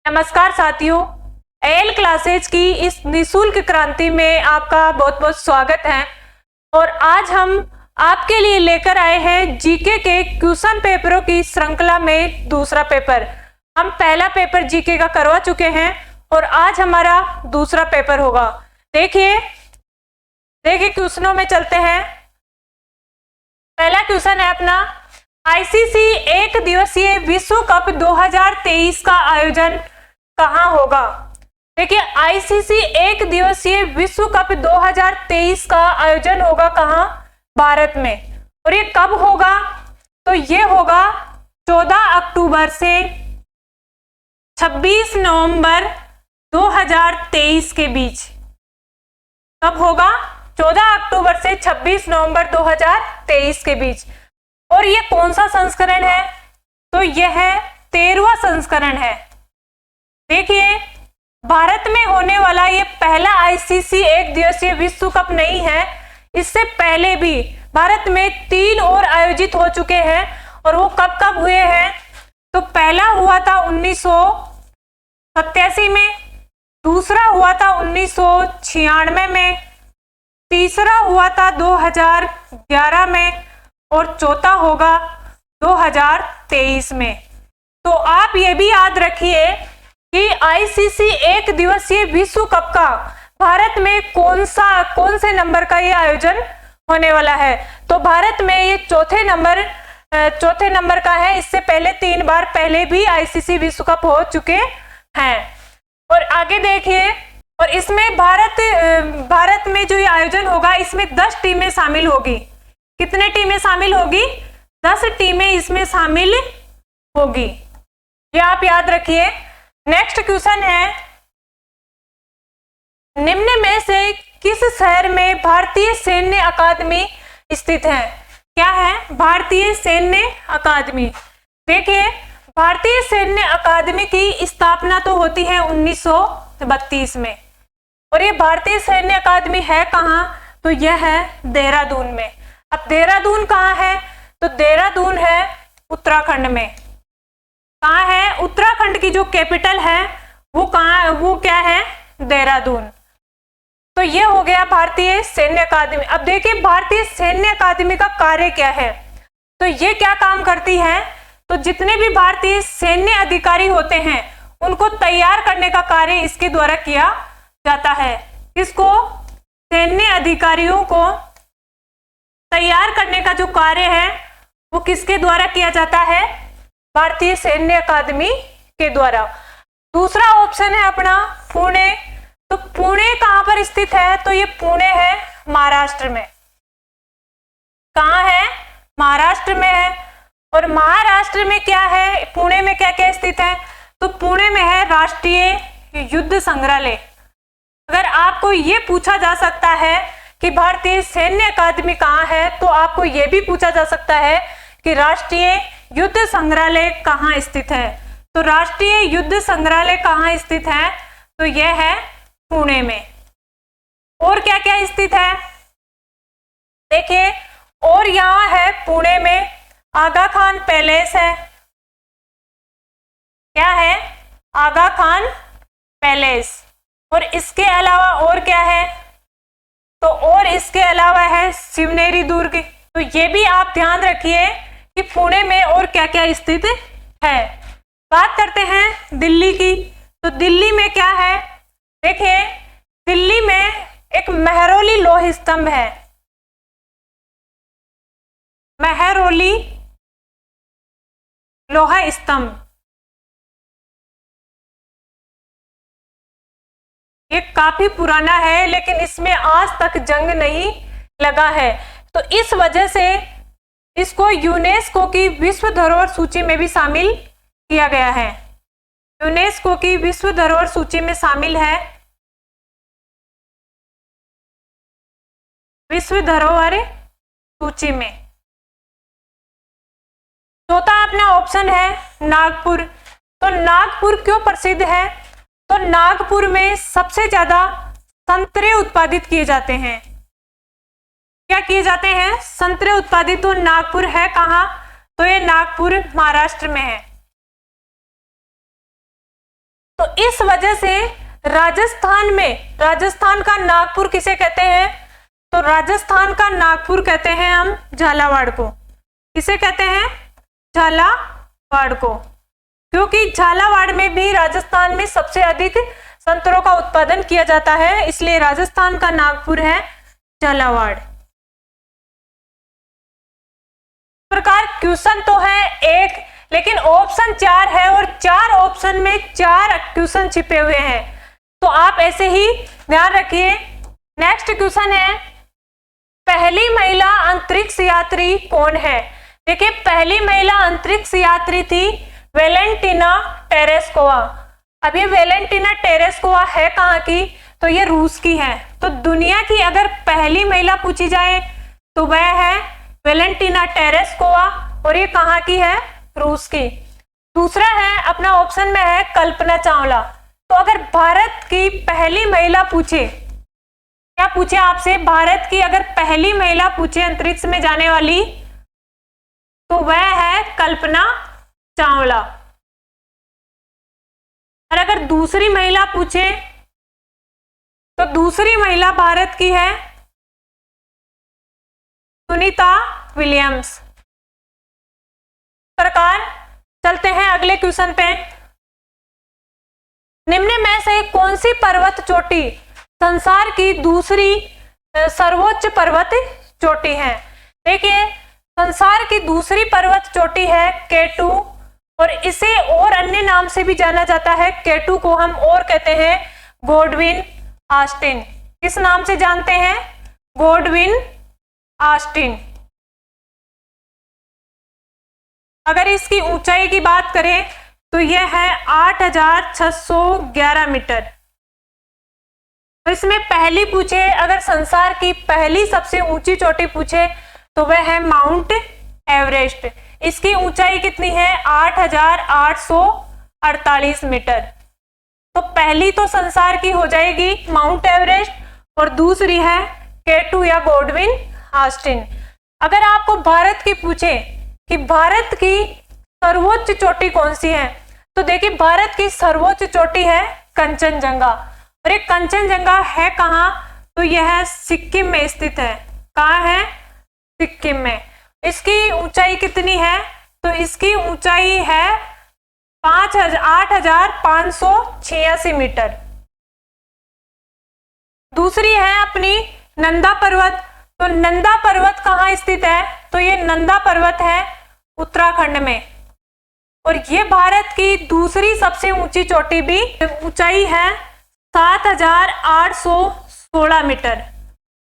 नमस्कार साथियों, L classes की इस निशुल्क क्रांति में आपका बहुत बहुत स्वागत है। और आज हम आपके लिए लेकर आए हैं जीके के क्वेश्चन पेपरों की श्रृंखला में दूसरा पेपर। हम पहला पेपर जीके का करवा चुके हैं और आज हमारा दूसरा पेपर होगा। देखिए क्वेश्चनों में चलते हैं। पहला क्वेश्चन है अपना, आईसीसी एक दिवसीय विश्व कप 2023 का आयोजन कहां होगा। देखिए, आईसीसी एक दिवसीय विश्व कप 2023 का आयोजन होगा कहां? भारत में। और ये कब होगा? तो ये होगा 14 अक्टूबर से 26 नवंबर 2023 के बीच। कब होगा? 14 अक्टूबर से 26 नवंबर 2023 के बीच। और ये कौन सा संस्करण है? तो यह 13वां संस्करण है। देखिए, भारत में होने वाला ये पहला आईसीसी एक दिवसीय विश्व कप नहीं है। इससे पहले भी भारत में 3 और आयोजित हो चुके हैं। और वो कब कब हुए हैं? तो पहला हुआ था 1987 में, दूसरा हुआ था 1996 में, तीसरा हुआ था 2011 में और चौथा होगा 2023 में। तो आप ये भी याद रखिए कि आईसीसी एक दिवसीय विश्व कप का भारत में कौन से नंबर का ये आयोजन होने वाला है। तो भारत में ये चौथे नंबर का है। इससे पहले 3 बार पहले भी आईसीसी विश्व कप हो चुके हैं। और आगे देखिए, और इसमें भारत में जो ये आयोजन होगा, इसमें 10 टीमें शामिल होगी। कितने टीमें शामिल होगी? 10 टीमें इसमें शामिल होगी। ये आप याद रखिए। नेक्स्ट क्वेश्चन है, निम्न में से किस शहर में भारतीय सैन्य अकादमी स्थित है? क्या है? भारतीय सैन्य अकादमी। देखिए, भारतीय सैन्य अकादमी की स्थापना तो होती है 1932 में। और ये भारतीय सैन्य अकादमी है कहाँ? तो यह है देहरादून में। अब देहरादून कहाँ है? तो देहरादून है उत्तराखंड में। कहाँ है? उत्तराखंड की जो कैपिटल है वो कहाँ? वो क्या है? देहरादून। तो ये हो गया भारतीय सैन्य अकादमी। अब देखिए, भारतीय सैन्य अकादमी का कार्य क्या है। तो ये क्या काम करती है? तो जितने भी भारतीय सैन्य अधिकारी होते हैं उनको तैयार करने का कार्य इसके द्वारा किया जाता है। किसको? सैन्य अधिकारियों को तैयार करने का जो कार्य है वो किसके द्वारा किया जाता है? भारतीय सैन्य अकादमी के द्वारा। दूसरा ऑप्शन है अपना पुणे। तो पुणे कहां पर स्थित है? तो ये पुणे है महाराष्ट्र में। कहां है? महाराष्ट्र में है। और महाराष्ट्र में क्या है? पुणे में क्या क्या स्थित है? तो पुणे में है राष्ट्रीय युद्ध संग्रहालय। अगर आपको ये पूछा जा सकता है कि भारतीय सैन्य अकादमी कहाँ है, तो आपको यह भी पूछा जा सकता है कि राष्ट्रीय युद्ध संग्रहालय कहाँ स्थित है। तो राष्ट्रीय युद्ध संग्रहालय कहाँ स्थित है? तो यह है पुणे में। और क्या क्या स्थित है? देखिए, और यहाँ है पुणे में आगा खान पैलेस है। क्या है? आगा खान पैलेस। और इसके अलावा और क्या है? तो और इसके अलावा है शिवनेरी दुर्ग। तो ये भी आप ध्यान रखिए कि पुणे में और क्या क्या स्थित है। बात करते हैं दिल्ली की। तो दिल्ली में क्या है? देखिए, दिल्ली में एक मेहरौली लौह स्तंभ है। मेहरौली लोहा स्तंभ। ये काफी पुराना है, लेकिन इसमें आज तक जंग नहीं लगा है। तो इस वजह से इसको यूनेस्को की विश्व धरोहर सूची में भी शामिल किया गया है। यूनेस्को की विश्व धरोहर सूची में शामिल है। विश्व धरोहर सूची में। चौथा अपना ऑप्शन है नागपुर। तो नागपुर क्यों प्रसिद्ध है? तो नागपुर में सबसे ज्यादा संतरे उत्पादित किए जाते हैं। क्या किए जाते हैं? संतरे उत्पादित। तो नागपुर है कहाँ? तो ये नागपुर महाराष्ट्र में है। तो इस वजह से राजस्थान का नागपुर किसे कहते हैं? तो राजस्थान का नागपुर कहते हैं हम झालावाड़ को। किसे कहते हैं? झालावाड़ को, क्योंकि झालावाड़ में भी राजस्थान में सबसे अधिक संतरों का उत्पादन किया जाता है, इसलिए राजस्थान का नागपुर है झालावाड़। प्रकार क्वेश्चन तो है एक, लेकिन ऑप्शन 4 है और 4 ऑप्शन में 4 क्वेश्चन छिपे हुए हैं, तो आप ऐसे ही ध्यान रखिए। नेक्स्ट क्वेश्चन है, पहली महिला अंतरिक्ष यात्री कौन है? देखिए, पहली महिला अंतरिक्ष यात्री थी वेलेंटिना टेरेस्कोवा। अब ये वेलेंटिना टेरेस्कोवा है कहाँ की? तो ये रूस की है। तो दुनिया की अगर पहली महिला पूछी जाए तो वह है वेलेंटिना टेरेस्कोवा, और ये कहाँ की है? रूस की। दूसरा है अपना ऑप्शन में है कल्पना चावला। तो अगर भारत की पहली महिला पूछे, क्या पूछे आपसे? भारत की अगर पहली महिला पूछे अंतरिक्ष में जाने वाली, तो वह है कल्पना चावला। और अगर दूसरी महिला पूछे तो दूसरी महिला भारत की है सुनीता विलियम्स। प्रकार चलते हैं अगले क्वेश्चन पे। निम्न में से कौन सी पर्वत चोटी संसार की दूसरी सर्वोच्च पर्वत चोटी है? देखिए, संसार की दूसरी पर्वत चोटी है केटू, और इसे और अन्य नाम से भी जाना जाता है। केटू को हम और कहते हैं गॉडविन ऑस्टिन। किस नाम से जानते हैं? Godwin Austen. अगर इसकी ऊंचाई की बात करें तो यह है 8,611 मीटर। तो इसमें पहली पूछे, अगर संसार की पहली सबसे ऊंची चोटी पूछे तो वह है माउंट एवरेस्ट। इसकी ऊंचाई कितनी है? 8,848 मीटर। तो पहली तो संसार की हो जाएगी माउंट एवरेस्ट, और दूसरी है केटू या गॉडविन ऑस्टिन। अगर आपको भारत की पूछे कि भारत की सर्वोच्च चोटी कौन सी है, तो देखिए, भारत की सर्वोच्च चोटी है कंचनजंगा। और ये कंचनजंगा है कहाँ? तो यह सिक्किम में स्थित है। कहाँ है? सिक्किम में। इसकी ऊंचाई कितनी है? तो इसकी ऊंचाई है 8,586 मीटर। दूसरी है अपनी नंदा पर्वत। तो नंदा पर्वत कहाँ स्थित है? तो ये नंदा पर्वत है उत्तराखंड में, और ये भारत की दूसरी सबसे ऊंची चोटी भी ऊंचाई है 7,816 मीटर,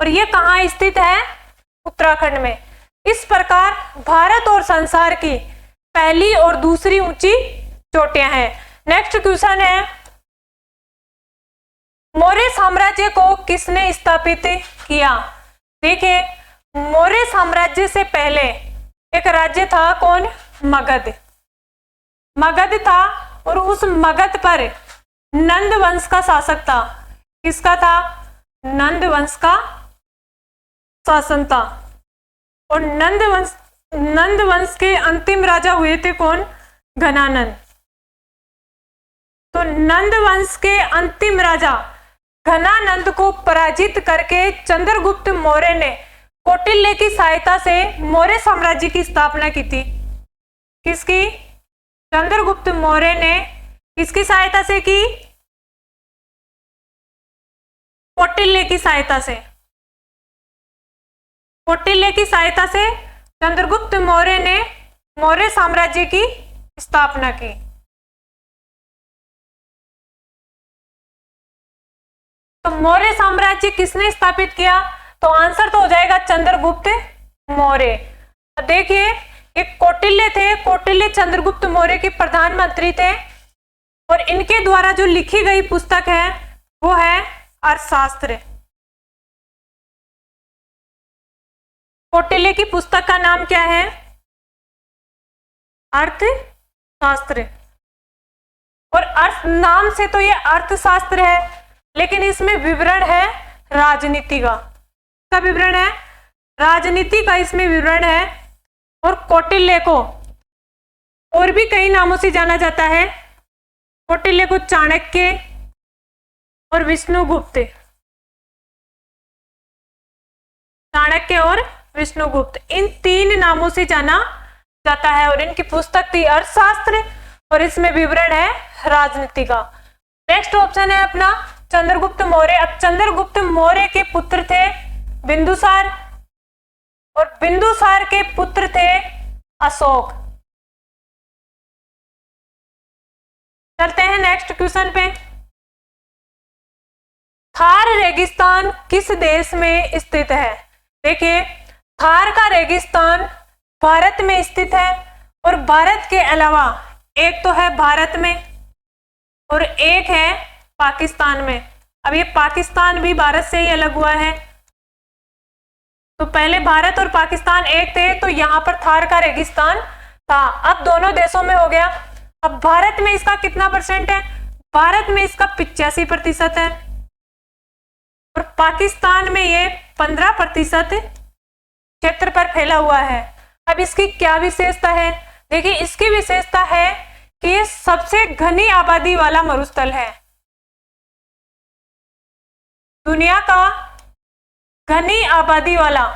और ये कहाँ स्थित है? उत्तराखंड में। इस प्रकार भारत और संसार की पहली और दूसरी ऊंची चोटियां हैं। नेक्स्ट क्वेश्चन है, मौर्य साम्राज्य को किसने स्थापित किया? देखिए, मौर्य साम्राज्य से पहले एक राज्य था, कौन? मगध। मगध था, और उस मगध पर नंद वंश का शासक था। किसका था? नंद वंश का शासन था। और नंद वंश के अंतिम राजा हुए थे कौन? घनानंद। तो नंद वंश के अंतिम राजा घनानंद को पराजित करके चंद्रगुप्त मौर्य ने कौटिल्य की सहायता से मौर्य साम्राज्य की स्थापना की थी। किसकी? चंद्रगुप्त मौर्य ने किसकी सहायता से की? कौटिल्य की सहायता से। कौटिल्य की सहायता से चंद्रगुप्त मौर्य ने मौर्य साम्राज्य की स्थापना की। तो मौर्य साम्राज्य किसने स्थापित किया? तो आंसर तो हो जाएगा चंद्रगुप्त मौर्य। देखिए, ये कौटिल्य थे। कौटिल्य चंद्रगुप्त मौर्य के प्रधानमंत्री थे, और इनके द्वारा जो लिखी गई पुस्तक है वो है अर्थशास्त्र। कौटिल्य की पुस्तक का नाम क्या है? अर्थशास्त्र। और अर्थ नाम से तो ये अर्थशास्त्र है, लेकिन इसमें विवरण है राजनीति का। क्या विवरण है? राजनीति का इसमें विवरण है। और कौटिल्य को और भी कई नामों से जाना जाता है। कौटिल्य को चाणक्य और विष्णुगुप्त, चाणक्य और विष्णुगुप्त, इन 3 नामों से जाना जाता है। और इनकी पुस्तक थी अर्थशास्त्र और इसमें विवरण है राजनीति का। नेक्स्ट ऑप्शन है अपना चंद्रगुप्त मौर्य। अब चंद्रगुप्त मौर्य के पुत्र थे बिंदुसार और बिंदुसार के पुत्र थे अशोक। चलते हैं नेक्स्ट क्वेश्चन पे। थार रेगिस्तान किस देश में स्थित है? देखिए, थार का रेगिस्तान भारत में स्थित है और भारत के अलावा एक तो है भारत में और एक है पाकिस्तान में। अब ये पाकिस्तान भी भारत से ही अलग हुआ है, तो पहले भारत और पाकिस्तान एक थे, तो यहां पर थार का रेगिस्तान था। अब दोनों देशों में हो गया। अब भारत में इसका कितना परसेंट है? भारत में इसका 85% है और पाकिस्तान में ये 15% क्षेत्र पर फैला हुआ है। अब इसकी क्या विशेषता है? देखिए, इसकी विशेषता है कि ये सबसे घनी आबादी वाला मरुस्थल है। दुनिया का घनी आबादी वाला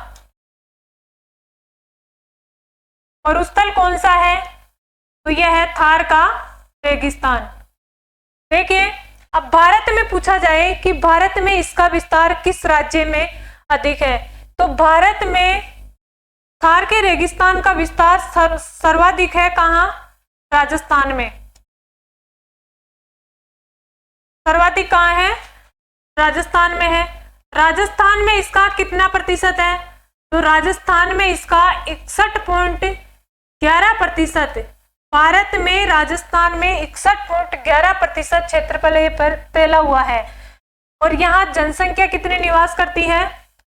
मरुस्थल कौन सा है? तो यह है थार का रेगिस्तान। देखिए, अब भारत में पूछा जाए कि भारत में इसका विस्तार किस राज्य में अधिक है, तो भारत में थार के रेगिस्तान का विस्तार सर्वाधिक है। कहाँ? राजस्थान में। सर्वाधिक कहाँ है? राजस्थान में है। राजस्थान में इसका कितना प्रतिशत है? तो राजस्थान में इसका 61.11%। भारत में राजस्थान में 61.11% क्षेत्रफल पर फैला हुआ है। और यहाँ जनसंख्या कितनी निवास करती है?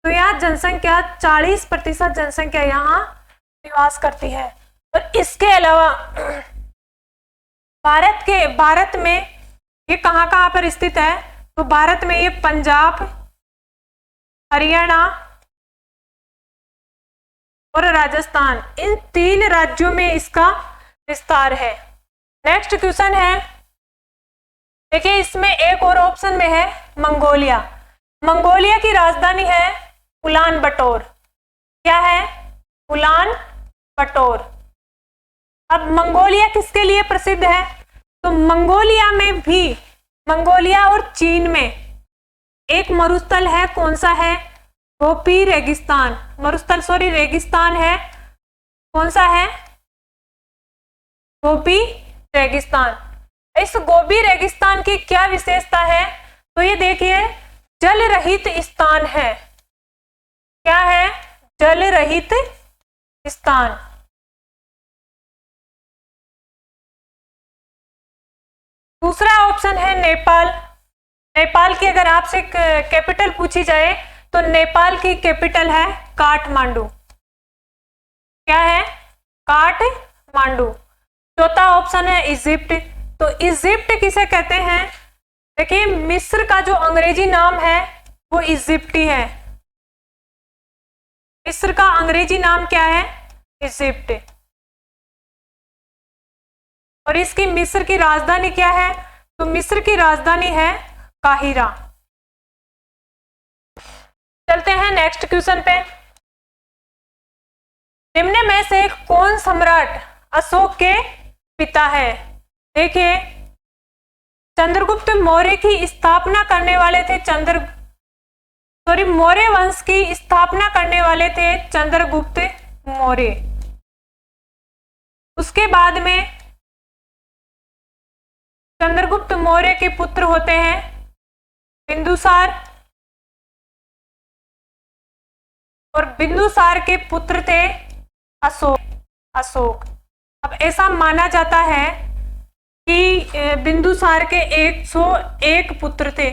तो यहाँ जनसंख्या 40% जनसंख्या यहाँ निवास करती है। और इसके अलावा भारत में ये कहाँ पर स्थित है? तो भारत में ये पंजाब, हरियाणा और राजस्थान, इन 3 राज्यों में इसका विस्तार है। नेक्स्ट क्वेश्चन है, देखिए इसमें एक और ऑप्शन में है मंगोलिया। मंगोलिया की राजधानी है उलान बटोर। क्या है? उलान बटोर। अब मंगोलिया किसके लिए प्रसिद्ध है? तो मंगोलिया में भी, मंगोलिया और चीन में एक मरुस्थल है। कौन सा है? गोबी रेगिस्तान। रेगिस्तान है। कौन सा है? गोबी रेगिस्तान। इस गोबी रेगिस्तान की क्या विशेषता है? तो ये देखिए, जल रहित स्थान है। क्या है? जल रहित स्थान। दूसरा ऑप्शन है नेपाल। नेपाल की अगर आपसे कैपिटल पूछी जाए तो नेपाल की कैपिटल है काठमांडू। क्या है? काठमांडू। चौथा ऑप्शन है इजिप्ट। तो इजिप्ट किसे कहते हैं? देखिए, मिस्र का जो अंग्रेजी नाम है वो इजिप्टी है। मिस्र का अंग्रेजी नाम क्या है? इजिप्ट। और इसकी मिस्र की राजधानी क्या है? तो मिस्र की राजधानी है काहिरा। चलते हैं नेक्स्ट क्वेश्चन पे। निम्न में से कौन सम्राट अशोक के पिता है? देखिए, चंद्रगुप्त मौर्य की स्थापना करने वाले थे मौर्य वंश की स्थापना करने वाले थे चंद्रगुप्त मौर्य। उसके बाद में चंद्रगुप्त मौर्य के पुत्र होते हैं बिंदुसार और बिंदुसार के पुत्र थे अशोक। अब ऐसा माना जाता है कि बिंदुसार के 101 पुत्र थे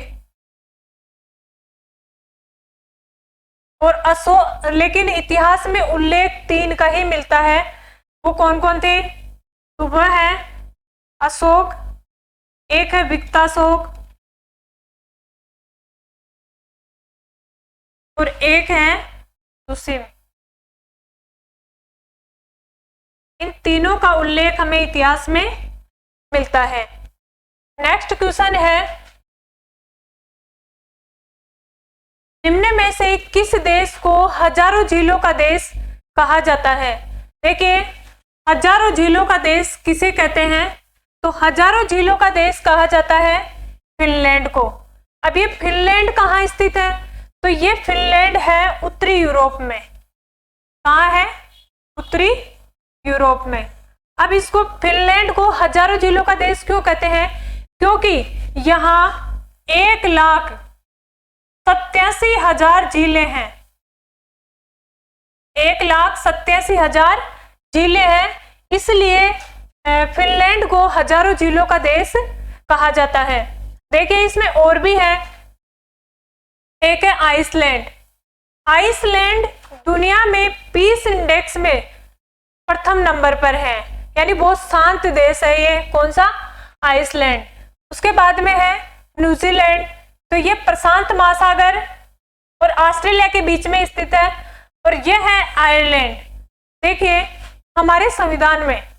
और लेकिन इतिहास में उल्लेख 3 का ही मिलता है। वो कौन कौन थे? तो वह है अशोक, एक है विक्ताशोक और एक है सुसीम। इन तीनों का उल्लेख हमें इतिहास में मिलता है। नेक्स्ट क्वेश्चन है, निम्न में से किस देश को हजारों झीलों का देश कहा जाता है? देखिए, हजारों झीलों का देश किसे कहते हैं? तो हजारों झीलों का देश कहा जाता है फिनलैंड को। अब ये फिनलैंड कहाँ स्थित है? तो ये फिनलैंड है उत्तरी यूरोप में। कहाँ है? उत्तरी यूरोप में। अब इसको फिनलैंड को हजारों झीलों का देश क्यों कहते हैं? क्योंकि यहाँ 1,87,000 झीलें हैं। 1,87,000 झीलें हैं, इसलिए फिनलैंड को हजारों झीलों का देश कहा जाता है। देखिए, इसमें और भी है, एक है आइसलैंड। आइसलैंड दुनिया में पीस इंडेक्स में प्रथम नंबर पर है, यानी बहुत शांत देश है ये। कौन सा? आइसलैंड। उसके बाद में है न्यूजीलैंड, तो ये प्रशांत महासागर और ऑस्ट्रेलिया के बीच में स्थित है। और ये है आयरलैंड। देखिए, हमारे संविधान में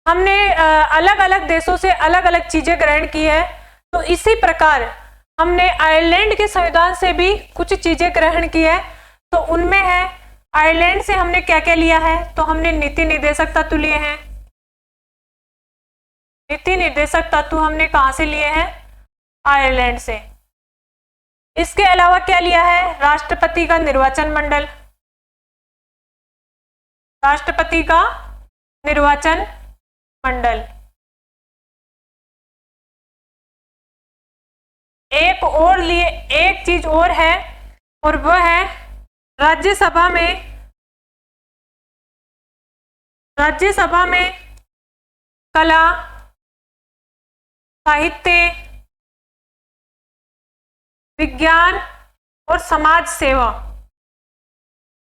हमने अलग अलग देशों से अलग अलग चीजें ग्रहण की है, तो इसी प्रकार हमने आयरलैंड के संविधान से भी कुछ चीजें ग्रहण की है। तो उनमें है, आयरलैंड से हमने क्या क्या लिया है? तो हमने नीति निर्देशक तत्व लिए हैं। नीति निर्देशक तत्व हमने कहाँ से लिए हैं? आयरलैंड से। इसके अलावा क्या लिया है? राष्ट्रपति का निर्वाचन मंडल। राष्ट्रपति का निर्वाचन मंडल। एक और लिए, एक चीज और है, और वह है राज्यसभा में कला, साहित्य, विज्ञान और समाज सेवा।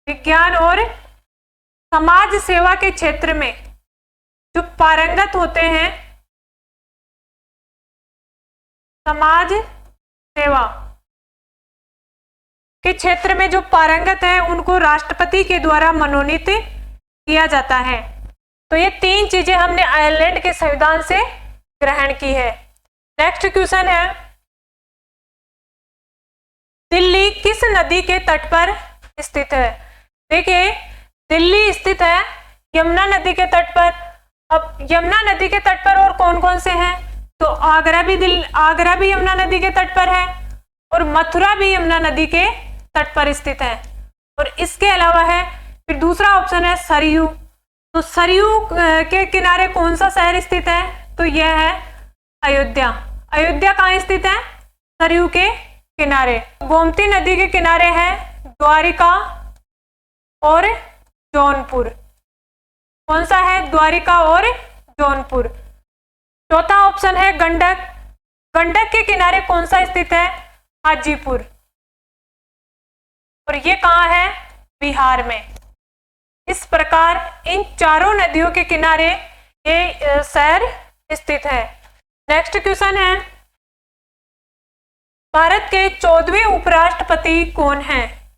विज्ञान और समाज सेवा के क्षेत्र में जो पारंगत होते हैं, समाज सेवा के क्षेत्र में जो पारंगत है, उनको राष्ट्रपति के द्वारा मनोनीत किया जाता है। तो ये तीन चीजें हमने आयरलैंड के संविधान से ग्रहण की है। नेक्स्ट क्वेश्चन है, दिल्ली किस नदी के तट पर स्थित है? देखिए, दिल्ली स्थित है यमुना नदी के तट पर। अब यमुना नदी के तट पर और कौन कौन से हैं? तो आगरा भी यमुना नदी के तट पर है, और मथुरा भी यमुना नदी के तट पर स्थित है। और इसके अलावा है, फिर दूसरा ऑप्शन है सरयू। तो सरयू के किनारे कौन सा शहर स्थित है? तो यह है अयोध्या। अयोध्या कहाँ स्थित है? सरयू के किनारे। गोमती नदी के किनारे है द्वारिका और जौनपुर। कौन सा है? द्वारिका और जौनपुर। चौथा ऑप्शन है गंडक। गंडक के किनारे कौन सा स्थित है? हाजीपुर। और ये कहाँ है? बिहार में। इस प्रकार इन चारों नदियों के किनारे ये शहर स्थित है। नेक्स्ट क्वेश्चन है, भारत के 14वें उपराष्ट्रपति कौन हैं?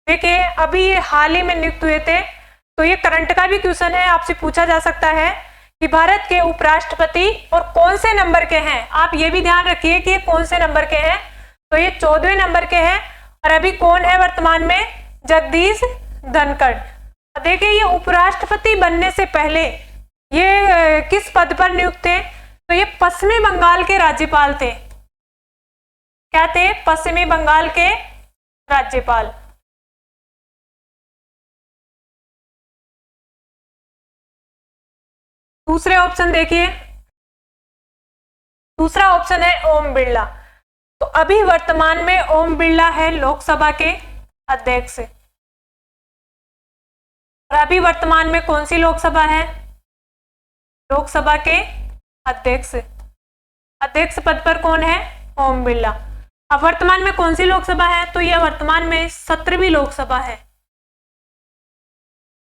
देखिए, अभी ये हाल ही में नियुक्त हुए थे, तो ये करंट का भी क्वेश्चन है, आपसे पूछा जा सकता है कि भारत के उपराष्ट्रपति और कौन से नंबर के हैं। आप ये भी ध्यान रखिए कि ये कौन से नंबर के हैं। तो ये 14वें नंबर के हैं। और अभी कौन है वर्तमान में? जगदीश धनखड़। देखिए, ये उपराष्ट्रपति बनने से पहले ये किस पद पर नियुक्त थे? तो ये पश्चिमी बंगाल के राज्यपाल थे। क्या थे? पश्चिमी बंगाल के राज्यपाल। दूसरे ऑप्शन देखिए, दूसरा ऑप्शन है ओम बिरला। तो अभी वर्तमान में ओम बिरला है लोकसभा के अध्यक्ष। और अभी वर्तमान में कौन सी लोकसभा है? लोकसभा के अध्यक्ष। अध्यक्ष पद पर कौन है? ओम बिरला। अब वर्तमान में कौन सी लोकसभा है? तो यह वर्तमान में 17वीं लोकसभा है।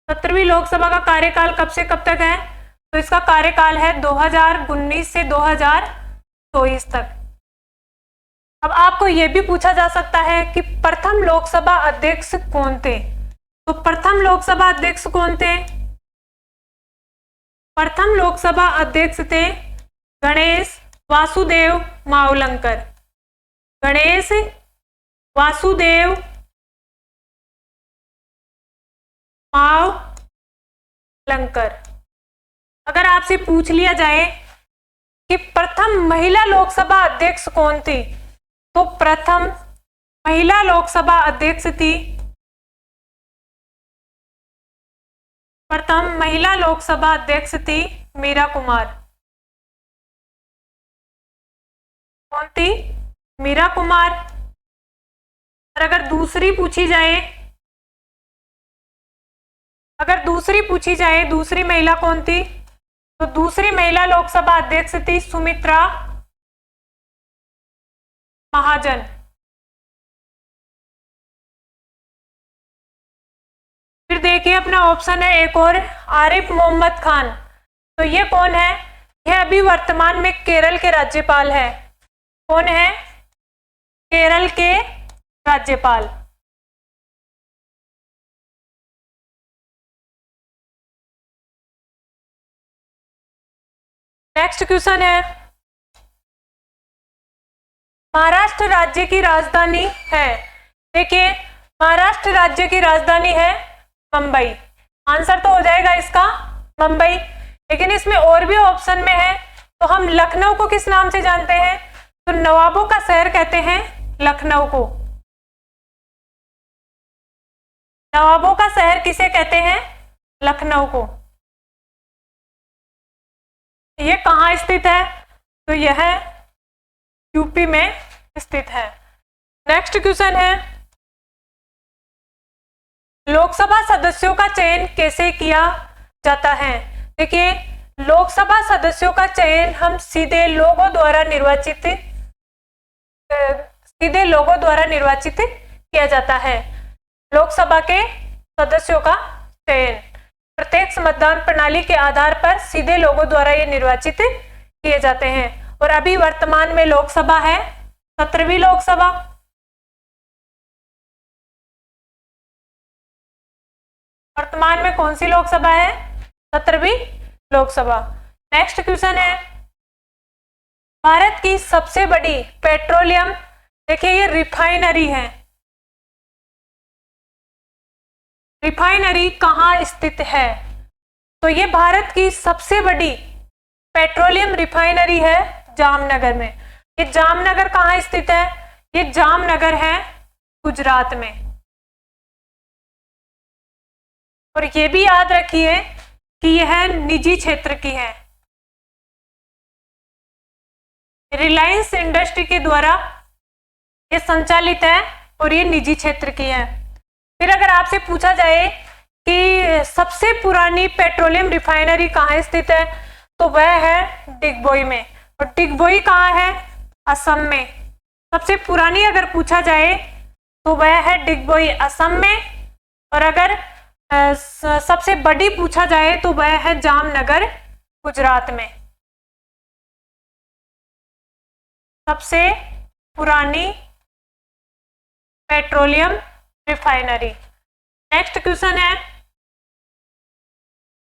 17वीं लोकसभा का कार्यकाल कब से कब तक है? तो इसका कार्यकाल है 2019 से 2024 तक। अब आपको यह भी पूछा जा सकता है कि प्रथम लोकसभा अध्यक्ष कौन थे? तो प्रथम लोकसभा अध्यक्ष कौन थे? प्रथम लोकसभा अध्यक्ष थे गणेश वासुदेव मावलंकर। गणेश वासुदेव मावलंकर। अगर आपसे पूछ लिया जाए कि प्रथम महिला लोकसभा अध्यक्ष कौन थी, तो प्रथम महिला लोकसभा अध्यक्ष थी, प्रथम महिला लोकसभा अध्यक्ष थी मीरा कुमार। कौन थी? मीरा कुमार। और अगर दूसरी पूछी जाए दूसरी महिला कौन थी, तो दूसरी महिला लोकसभा अध्यक्ष थी सुमित्रा महाजन। फिर देखिए अपना ऑप्शन है एक और, आरिफ मोहम्मद खान। तो ये कौन है? यह अभी वर्तमान में केरल के राज्यपाल है। कौन है? केरल के राज्यपाल। नेक्स्ट क्वेश्चन है, महाराष्ट्र राज्य की राजधानी है। देखिए महाराष्ट्र राज्य की राजधानी है मुंबई। आंसर तो हो जाएगा इसका मुंबई, लेकिन इसमें और भी ऑप्शन में है। तो हम लखनऊ को किस नाम से जानते हैं? तो नवाबों का शहर कहते हैं लखनऊ को। नवाबों का शहर किसे कहते हैं? लखनऊ को। ये कहाँ स्थित है? तो यह यूपी में स्थित है। नेक्स्ट क्वेश्चन है, लोकसभा सदस्यों का चयन कैसे किया जाता है? देखिए लोकसभा सदस्यों का चयन हम सीधे लोगों द्वारा निर्वाचित किया जाता है। लोकसभा के सदस्यों का चयन प्रत्यक्ष मतदान प्रणाली के आधार पर सीधे लोगों द्वारा ये निर्वाचित किए जाते हैं। और अभी वर्तमान में लोकसभा है 17वीं लोकसभा। वर्तमान में कौन सी लोकसभा है? 17वीं लोकसभा। नेक्स्ट क्वेश्चन है, भारत की सबसे बड़ी पेट्रोलियम, देखिए ये रिफाइनरी है, रिफाइनरी कहाँ स्थित है? तो ये भारत की सबसे बड़ी पेट्रोलियम रिफाइनरी है जामनगर में। ये जामनगर कहाँ स्थित है? ये जामनगर है गुजरात में। और ये भी याद रखिए कि यह निजी क्षेत्र की है, रिलायंस इंडस्ट्री के द्वारा ये संचालित है और ये निजी क्षेत्र की है। फिर अगर आपसे पूछा जाए कि सबसे पुरानी पेट्रोलियम रिफाइनरी कहाँ स्थित है, तो वह है डिगबोई में। और डिगबोई कहाँ है? असम में। सबसे पुरानी अगर पूछा जाए तो वह है डिगबोई असम में। और अगर सबसे बड़ी पूछा जाए तो वह है जामनगर गुजरात में। सबसे पुरानी पेट्रोलियम रिफाइनरी। नेक्स्ट क्वेश्चन है,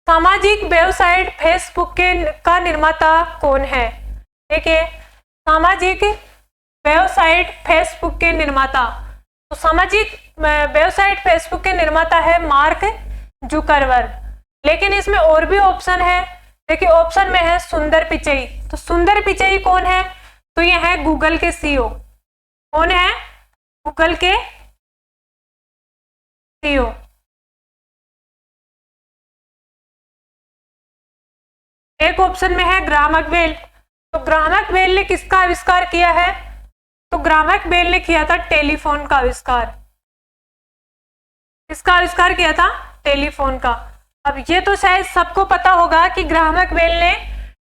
सामाजिक वेबसाइट फेसबुक का निर्माता कौन है? देखिए सामाजिक वेबसाइट फेसबुक के निर्माता, तो सामाजिक वेबसाइट फेसबुक के निर्माता है मार्क जुकरबर्ग। लेकिन इसमें और भी ऑप्शन है। देखिए ऑप्शन में है सुंदर पिचई। तो सुंदर पिचई कौन है? तो ये है गूगल के सीईओ। कौन है? गूगल के सीईओ। एक ऑप्शन में है ग्राहक बेल। तो ग्राहक बेल ने किसका आविष्कार किया है? तो ग्राहक बेल ने किया था टेलीफोन का आविष्कार। किसका आविष्कार किया था? टेलीफोन का। अब ये तो शायद सबको पता होगा कि ग्राहक बेल ने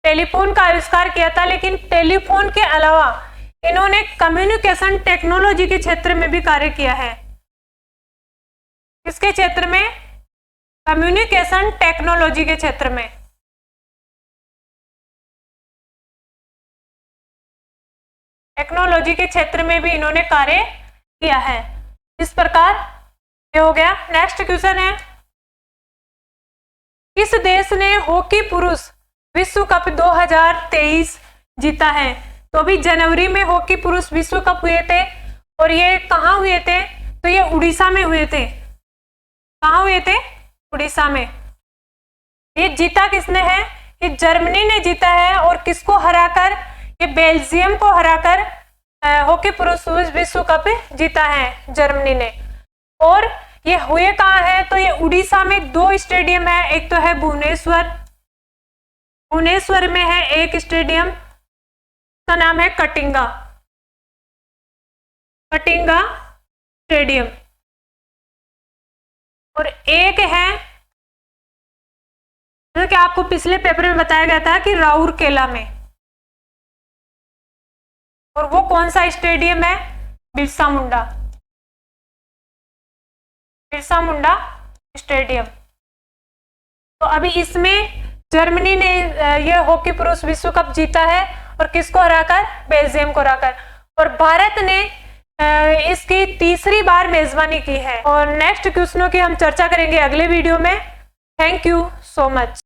टेलीफोन का आविष्कार किया था, लेकिन टेलीफोन के अलावा इन्होंने कम्युनिकेशन टेक्नोलॉजी के क्षेत्र में भी कार्य किया है। किसके क्षेत्र में? कम्युनिकेशन टेक्नोलॉजी के क्षेत्र में। टेक्नोलॉजी के क्षेत्र में भी इन्होंने कार्य किया है। इस प्रकार ये हो गया। नेक्स्ट क्वेश्चन है, किस देश ने हॉकी पुरुष विश्व कप 2023 जीता है। तो अभी जनवरी में हॉकी पुरुष विश्व कप हुए थे और ये कहाँ हुए थे? तो ये उड़ीसा में हुए थे। कहाँ हुए थे? उड़ीसा में। ये जीता किसने है? ये जर्मनी ने जीता है। और किसको हराकर? ये बेल्जियम को हराकर हॉकी पुरुष विश्व कप जीता है जर्मनी ने। और ये हुए कहाँ है? तो ये उड़ीसा में 2 स्टेडियम है। एक तो है भुवनेश्वर में है एक स्टेडियम, का नाम है कटिंगा स्टेडियम। और एक है जो कि आपको पिछले पेपर में बताया गया था कि राउरकेला में। और वो कौन सा स्टेडियम है? बिरसा मुंडा स्टेडियम। तो अभी इसमें जर्मनी ने यह हॉकी पुरुष विश्व कप जीता है और किसको हराकर? बेल्जियम को हराकर। और भारत ने इसकी तीसरी बार मेजबानी की है। और नेक्स्ट क्वेश्चनों की हम चर्चा करेंगे अगले वीडियो में। Thank you so much.